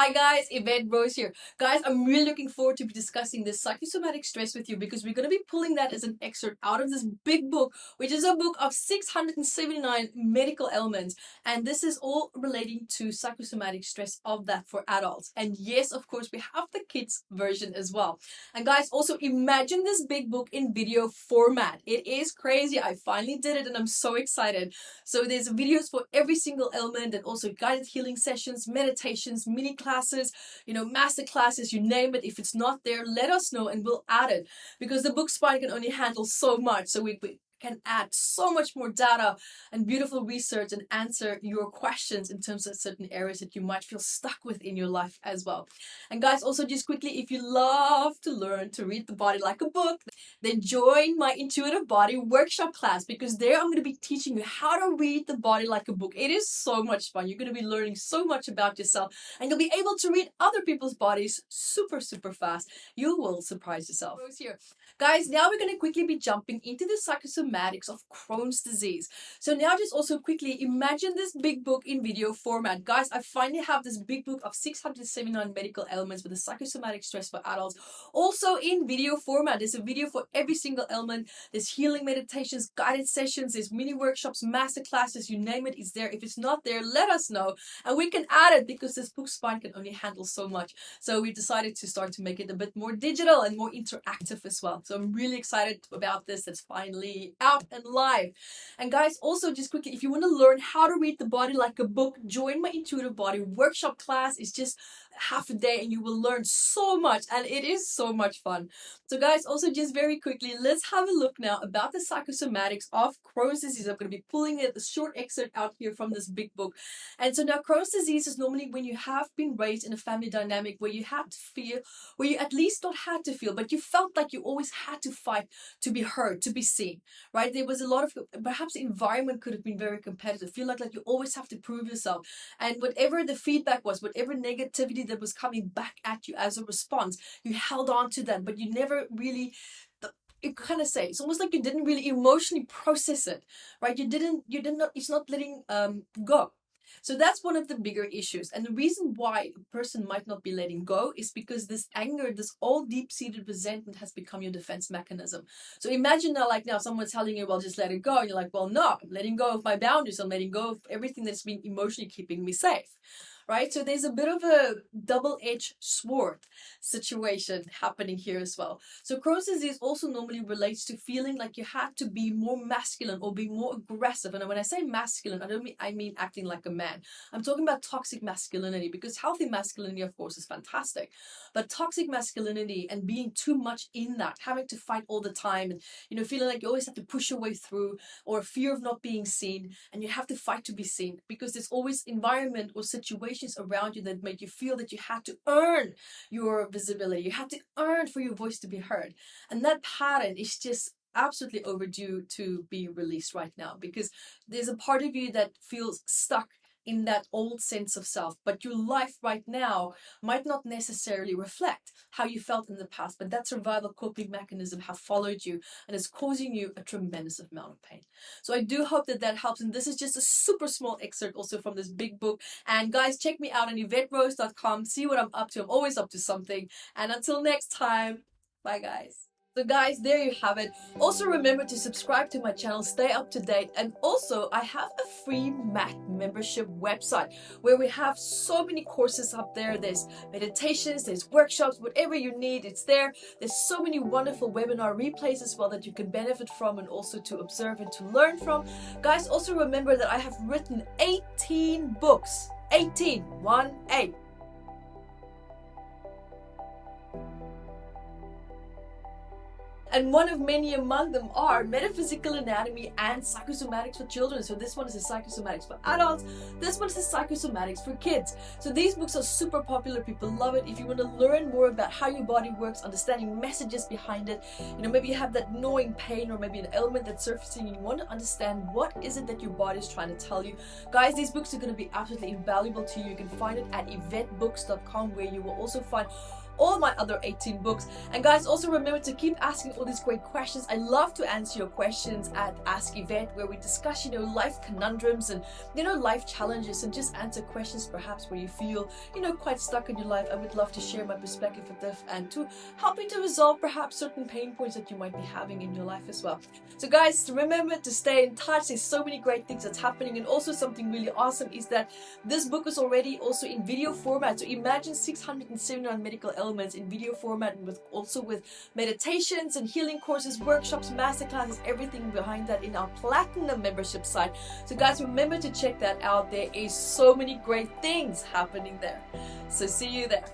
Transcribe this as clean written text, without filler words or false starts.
Hi guys, Evette Rose here. Guys, I'm really looking forward to be discussing this psychosomatic stress with you because we're going to be pulling that as an excerpt out of this big book, which is a book of 679 medical ailments. And this is all relating to psychosomatic stress of that for adults. And yes, of course, we have the kids version as well. And guys, also imagine this big book in video format. It is crazy. I finally did it and I'm so excited. So there's videos for every single ailment and also guided healing sessions, meditations, mini classes, master classes, you name it. If it's not there, let us know and we'll add it because the book spine can only handle so much. So we can add so much more data and beautiful research and answer your questions in terms of certain areas that you might feel stuck with in your life as well. And guys, also just quickly, if you love to learn to read the body like a book, then join my intuitive body workshop class because there I'm going to be teaching you how to read the body like a book. It is so much fun. You're going to be learning so much about yourself and you'll be able to read other people's bodies super fast. You will surprise yourself. Here. Guys, now we're going to quickly be jumping into the psychosomatics of Crohn's disease. So now just also quickly imagine this big book in video format. Guys, I finally have this big book of 679 medical ailments with the psychosomatic stress for adults. Also in video format, there's a video for every single ailment. There's healing meditations, guided sessions, there's mini workshops, master classes, you name it, it's there. If it's not there, let us know and we can add it because this book spine can only handle so much. So we decided to start to make it a bit more digital and more interactive as well. So I'm really excited about this. That's finally out and live. And guys, also just quickly, if you want to learn how to read the body like a book, join my intuitive body workshop class. It's just half a day and you will learn so much and it is so much fun. So guys, also just very quickly, let's have a look now about the psychosomatics of Crohn's disease. I'm going to be pulling it, the short excerpt out here from this big book. And so now Crohn's disease is normally when you have been raised in a family dynamic where you had to feel, where you at least not had to feel, but you felt like you always had to fight to be heard, to be seen, right? There was a lot of, perhaps the environment could have been very competitive. Feel like you always have to prove yourself. And whatever the feedback was, whatever negativity that was coming back at you as a response, you held on to that, but you never really, you kind of say, it's almost like you didn't really emotionally process it, right? You did not, it's not letting go. So that's one of the bigger issues. And the reason why a person might not be letting go is because this anger, this all deep-seated resentment has become your defense mechanism. So imagine now someone's telling you, well, just let it go. And you're like, well, no, I'm letting go of my boundaries. I'm letting go of everything that's been emotionally keeping me safe. Right? So there's a bit of a double-edged sword situation happening here as well. So Crohn's disease also normally relates to feeling like you had to be more masculine or be more aggressive. And when I say masculine, I mean acting like a man. I'm talking about toxic masculinity because healthy masculinity, of course, is fantastic. But toxic masculinity and being too much in that, having to fight all the time and, feeling like you always have to push your way through or fear of not being seen and you have to fight to be seen because there's always environment or situations around you that make you feel that you had to earn your visibility. You had to earn for your voice to be heard. And that pattern is just absolutely overdue to be released right now because there's a part of you that feels stuck in that old sense of self, but your life right now might not necessarily reflect how you felt in the past, but that survival coping mechanism have followed you and is causing you a tremendous amount of pain. So I do hope that helps, and this is just a super small excerpt also from this big book. And guys, check me out on evetterose.com, see what I'm up to. I'm always up to something, and until next time, bye guys. So guys, there you have it. Also remember to subscribe to my channel, stay up to date, and also I have a free MAT membership website where we have so many courses up there. There's meditations, there's workshops, whatever you need, it's there. There's so many wonderful webinar replays as well that you can benefit from and also to observe and to learn from. Guys, also remember that I have written 18 books. 18, 1-8. And one of many among them are Metaphysical Anatomy and Psychosomatics for Children. So this one is the Psychosomatics for adults. This one is the Psychosomatics for kids. So these books are super popular. People love it. If you want to learn more about how your body works, understanding messages behind it, maybe you have that gnawing pain or maybe an ailment that's surfacing and you want to understand what is it that your body is trying to tell you. Guys, these books are going to be absolutely invaluable to you. You can find it at evettebooks.com where you will also find all my other 18 books. And guys, also remember to keep asking all these great questions. I love to answer your questions at Ask Evette, where we discuss, life conundrums and, life challenges, and just answer questions perhaps where you feel, quite stuck in your life. I would love to share my perspective with this and to help you to resolve perhaps certain pain points that you might be having in your life as well. So guys, remember to stay in touch. There's so many great things that's happening, and also something really awesome is that this book is already also in video format. So imagine 679 medical elements in video format, and with meditations and healing courses, workshops, masterclasses, everything behind that in our platinum membership site. So guys, remember to check that out. There is so many great things happening there. So see you there.